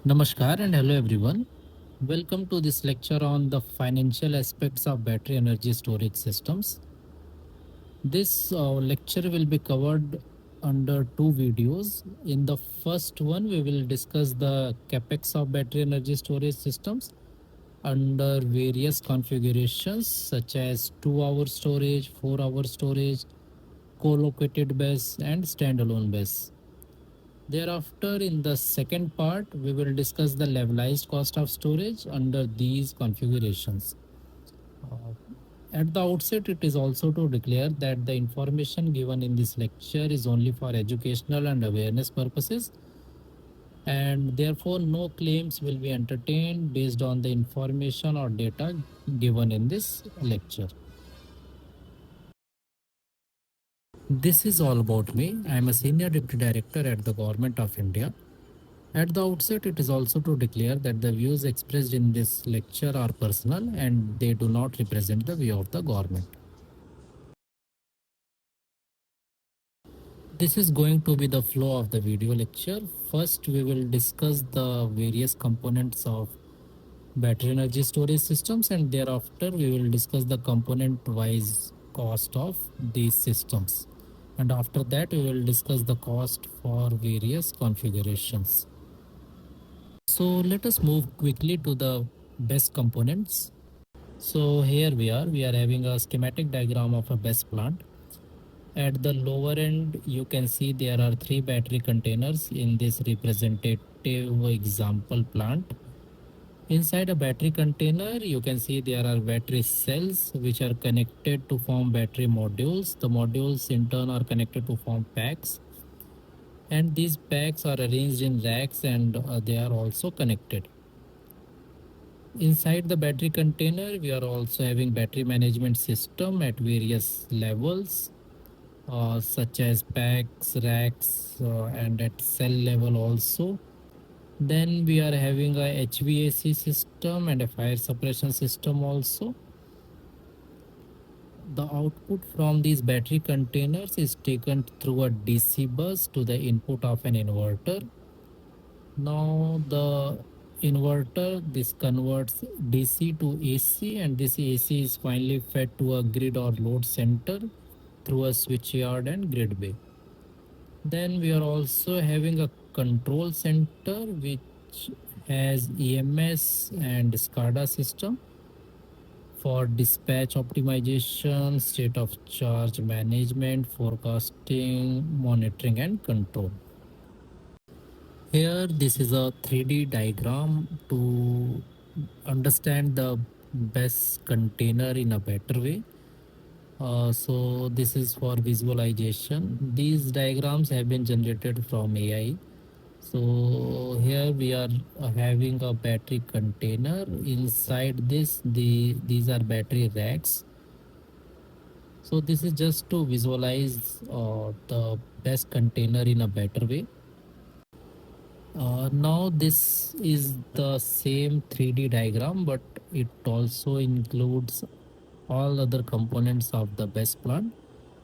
Namaskar and hello everyone. Welcome to this lecture on the financial aspects of battery energy storage systems. This lecture will be covered under two videos. In the first one, we will discuss the Capex of battery energy storage systems under various configurations such as 2-hour storage, 4-hour storage, co-located BESS and standalone BESS. Thereafter, in the second part, we will discuss the levelized cost of storage under these configurations. Uh, At the outset, it is also to declare that the information given in this lecture is only for educational and awareness purposes, and therefore no claims will be entertained based on the information or data given in this lecture. This is all about me. I am a senior deputy director at the Government of India. At the outset, it is also to declare that the views expressed in this lecture are personal and they do not represent the view of the government. This is going to be the flow of the video lecture. First, we will discuss the various components of battery energy storage systems, and thereafter we will discuss the component wise cost of these systems. And after that, we will discuss the cost for various configurations. So let us move quickly to the BESS components. So here we are having a schematic diagram of a BESS plant. At the lower end, you can see there are three battery containers in this representative example plant. Inside a battery container, you can see there are battery cells which are connected to form battery modules. The modules in turn are connected to form packs, and these packs are arranged in racks and they are also connected. Inside the battery container, we are also having battery management system at various levels, such as packs, racks, and at cell level also. Then we are having a HVAC system and a fire suppression system also. The output from these battery containers is taken through a DC bus to the input of an inverter. Now the inverter this converts DC to AC, and this AC is finally fed to a grid or load center through a switchyard and grid bay. Then we are also having a control center which has EMS and SCADA system for dispatch optimization, state of charge management, forecasting, monitoring and control. Here, this is a 3D diagram to understand the best container in a better way. So this is for visualization. These diagrams have been generated from AI. So here we are having a battery container. Inside this, these are battery racks. So this is just to visualize the best container in a better way. Now this is the same 3D diagram, but it also includes all other components of the best plant.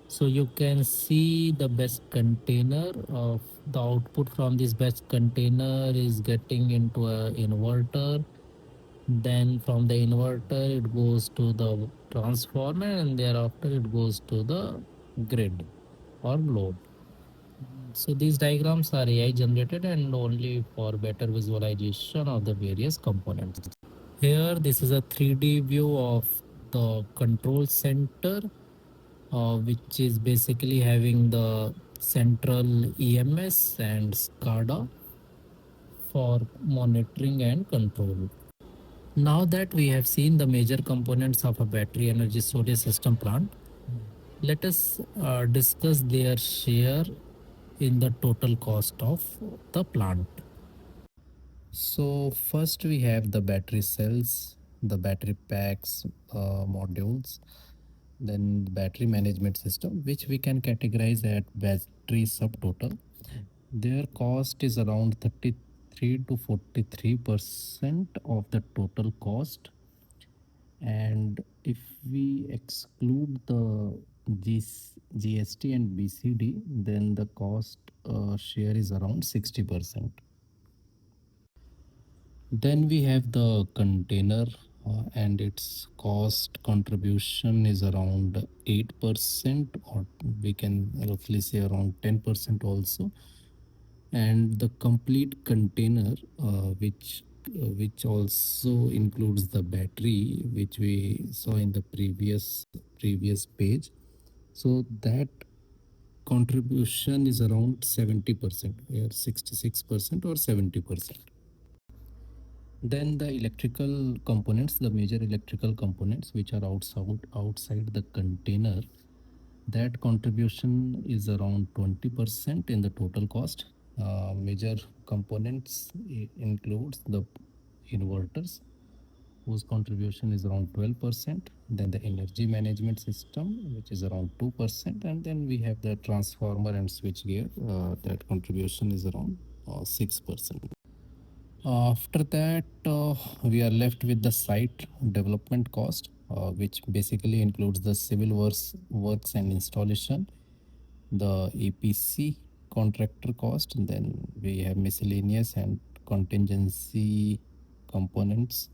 So you can see the best container of the output from this best container is getting into a inverter. Then from the inverter it goes to the transformer, and thereafter it goes to the grid or load. So these diagrams are AI generated and only for better visualization of the various components. Here, this is a 3D view of the control center, which is basically having the central EMS and SCADA for monitoring and control. Now that we have seen the major components of a battery energy storage system plant, let us discuss their share in the total cost of the plant. So first we have the battery cells, the battery packs, modules, then the battery management system, which we can categorize at battery subtotal. Their cost is around 33 to 43% of the total cost. And if we exclude the GST and BCD, then the cost share is around 60%. Then we have the container, and its cost contribution is around 8%, or we can roughly say around 10% also. And the complete container, which also includes the battery, which we saw in the previous page. So that contribution is around 70%, or 66% or 70%. Then the electrical components, the major electrical components which are outside the container, that contribution is around 20% in the total cost. Major components includes the inverters, whose contribution is around 12%. Then the energy management system, which is around 2%. And then we have the transformer and switchgear, that contribution is around 6%. After that, we are left with the site development cost, which basically includes the civil works and installation, the EPC contractor cost, and then we have miscellaneous and contingency components.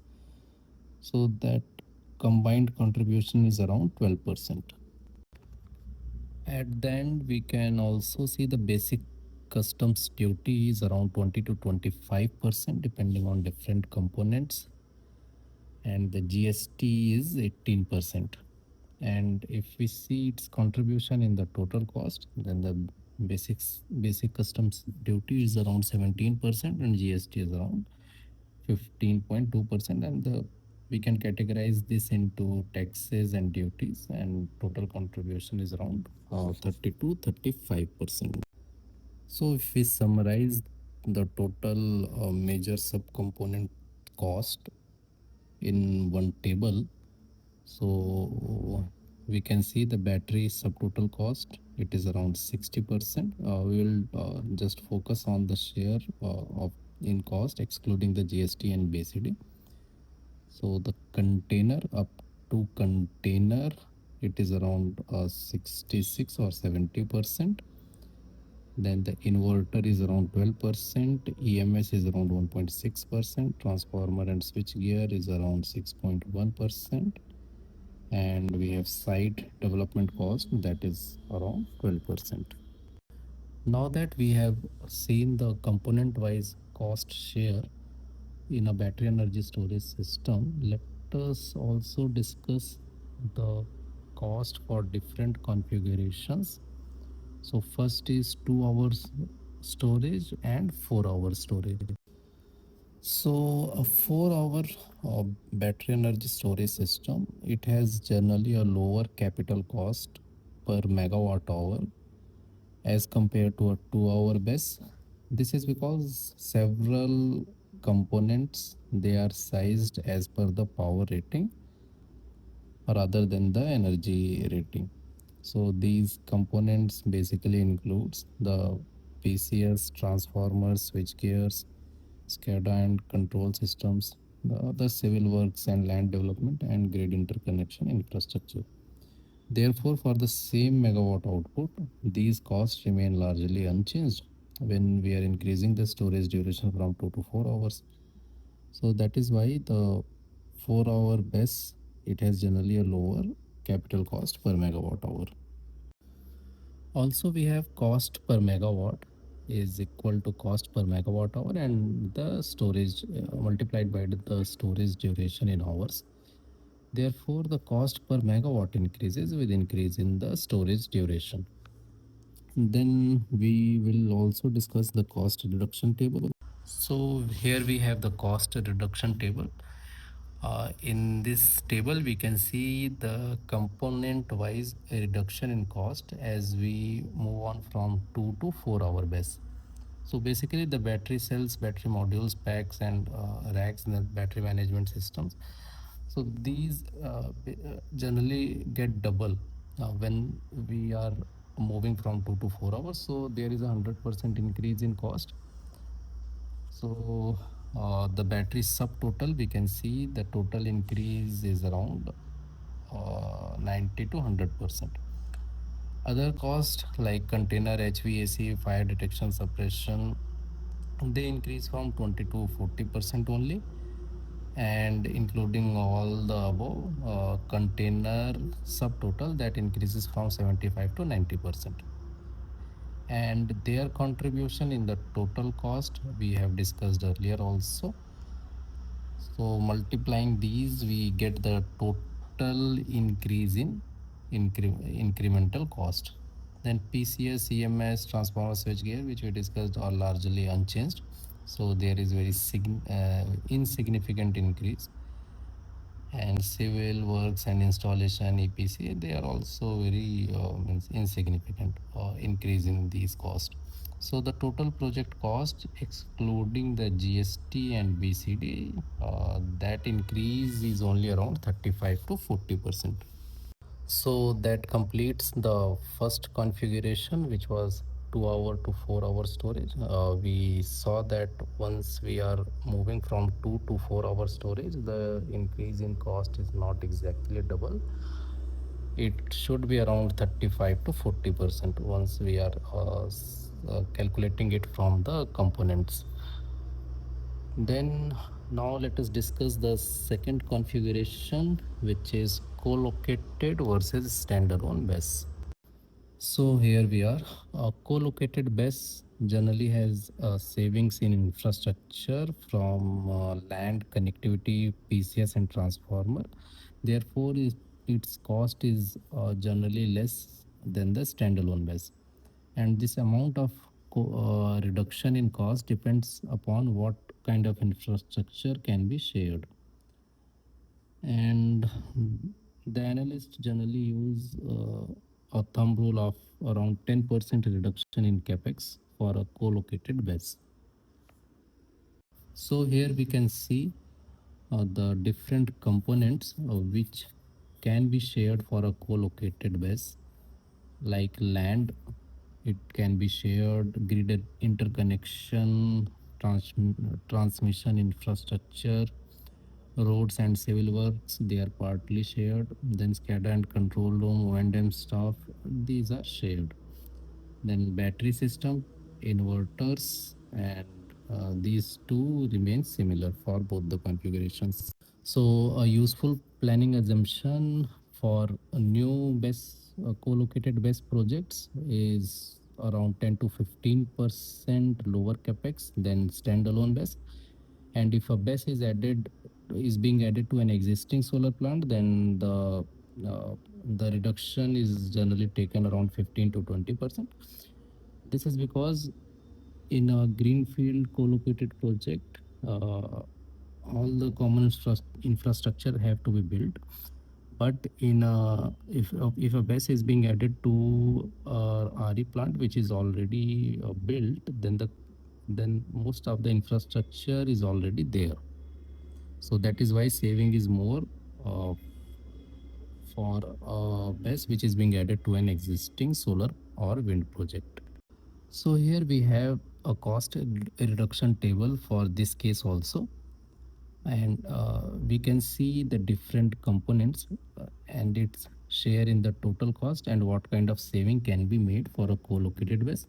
So that combined contribution is around 12%. At the end, we can also see the basic customs duty is around 20 to 25% depending on different components, and the GST is 18%. And if we see its contribution in the total cost, then the basic customs duty is around 17% and GST is around 15.2%. And we can categorize this into taxes and duties, and total contribution is around 30 to 35%. So if we summarize the total major subcomponent cost in one table, so we can see the battery subtotal cost, it is around 60%. We will just focus on the share of in cost excluding the GST and BCD. So the container, up to container, it is around 66 or 70%. Then the inverter is around 12%, EMS is around 1.6%, transformer and switch gear is around 6.1%, and we have site development cost, that is around 12%. Now that we have seen the component wise cost share in a battery energy storage system, let us also discuss the cost for different configurations. So first is 2 hours storage and 4 hour storage. So a 4 hour battery energy storage system, it has generally a lower capital cost per megawatt hour as compared to a 2 hour BESS. This is because several components, they are sized as per the power rating rather than the energy rating. So these components basically includes the PCS, transformers, switch gears, SCADA and control systems, the other civil works and land development, and grid interconnection infrastructure. Therefore, for the same megawatt output, these costs remain largely unchanged when we are increasing the storage duration from 2 to 4 hours. So that is why the 4 hour BESS, it has generally a lower capital cost per megawatt hour. Also, we have cost per megawatt is equal to cost per megawatt hour and the storage multiplied by the storage duration in hours. Therefore, the cost per megawatt increases with increase in the storage duration. Then we will also discuss the cost reduction table. So here we have the cost reduction table. In this table, we can see the component wise reduction in cost as we move on from 2 to 4 hour BESS. So basically the battery cells, battery modules, packs and racks and the battery management systems. So these generally get double when we are moving from 2 to 4 hours. So there is a 100% increase in cost. So the battery subtotal, we can see the total increase is around 90 to 100%. Other costs like container, HVAC, fire detection, suppression, they increase from 20 to 40% only, and including all the above container subtotal, that increases from 75 to 90%. And their contribution in the total cost we have discussed earlier also. So multiplying these, we get the total increase in incremental cost. Then PCS, EMS, transformer switchgear, which we discussed, are largely unchanged. So there is very insignificant increase. And civil works and installation, EPC, they are also very insignificant increase in these costs. So the total project cost, excluding the GST and BCD, that increase is only around 35 to 40%. So that completes the first configuration, which was 2 hour to 4 hour storage. We saw that once we are moving from 2 to 4 hour storage, the increase in cost is not exactly double. It should be around 35 to 40% once we are calculating it from the components. Then now let us discuss the second configuration, which is co-located versus standalone BESS. So here we are. A co-located BESS generally has savings in infrastructure from land, connectivity, PCS, and transformer. Therefore, its cost is generally less than the standalone BESS. And this amount of reduction in cost depends upon what kind of infrastructure can be shared. And the analysts generally use a thumb rule of around 10% reduction in capex for a co-located BESS. So here we can see the different components which can be shared for a co-located BESS, like land. It can be shared, grid interconnection, transmission infrastructure, roads and civil works, they are partly shared. Then SCADA and control room, O&M staff, these are shared. Then battery system, inverters, and these two remain similar for both the configurations. So a useful planning assumption for a new BESS co-located BESS projects is around 10 to 15% lower capex than standalone BESS. And if a BESS is being added to an existing solar plant, then the reduction is generally taken around 15 to 20%. This is because in a greenfield co-located project, all the common infrastructure have to be built. But if a BESS is being added to RE plant which is already built, then most of the infrastructure is already there. So that is why saving is more uh, for BESS which is being added to an existing solar or wind project. So here we have a cost reduction table for this case also, and we can see the different components and its share in the total cost and what kind of saving can be made for a co-located BESS.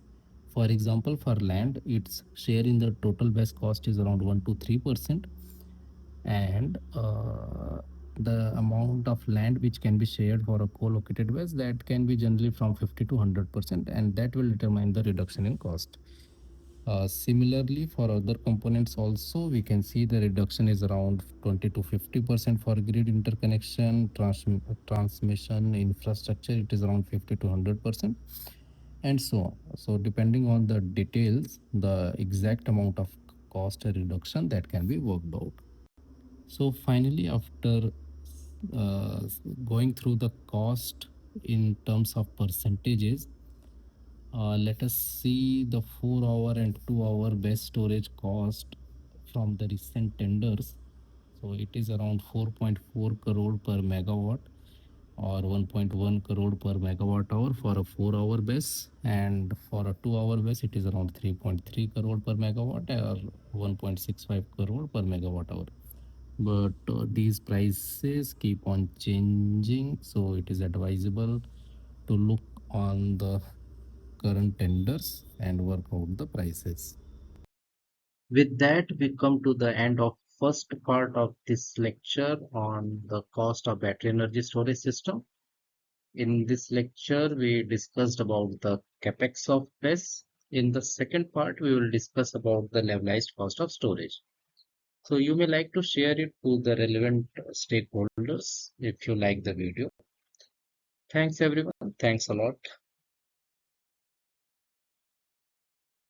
For example, for land, its share in the total BESS cost is around 1 to 3%, and the amount of land which can be shared for a co-located BESS, that can be generally from 50 to 100%, and that will determine the reduction in cost. Similarly, for other components also, we can see the reduction is around 20 to 50% for grid interconnection, transmission infrastructure, it is around 50 to 100%, and so on. So depending on the details, the exact amount of cost reduction that can be worked out. So finally, after uh, going through the cost in terms of percentages, let us see the 4 hour and 2 hour BESS storage cost from the recent tenders. So it is around 4.4 crore per megawatt or 1.1 crore per megawatt hour for a 4 hour BESS, and for a 2 hour BESS it is around 3.3 crore per megawatt or 1.65 crore per megawatt hour. But these prices keep on changing, so it is advisable to look on the current tenders and work out the prices. With that, we come to the end of first part of this lecture on the cost of battery energy storage system. In this lecture, we discussed about the capex of BESS. In the second part, we will discuss about the levelized cost of storage. So you may like to share it to the relevant stakeholders if you like the video. Thanks everyone. Thanks a lot.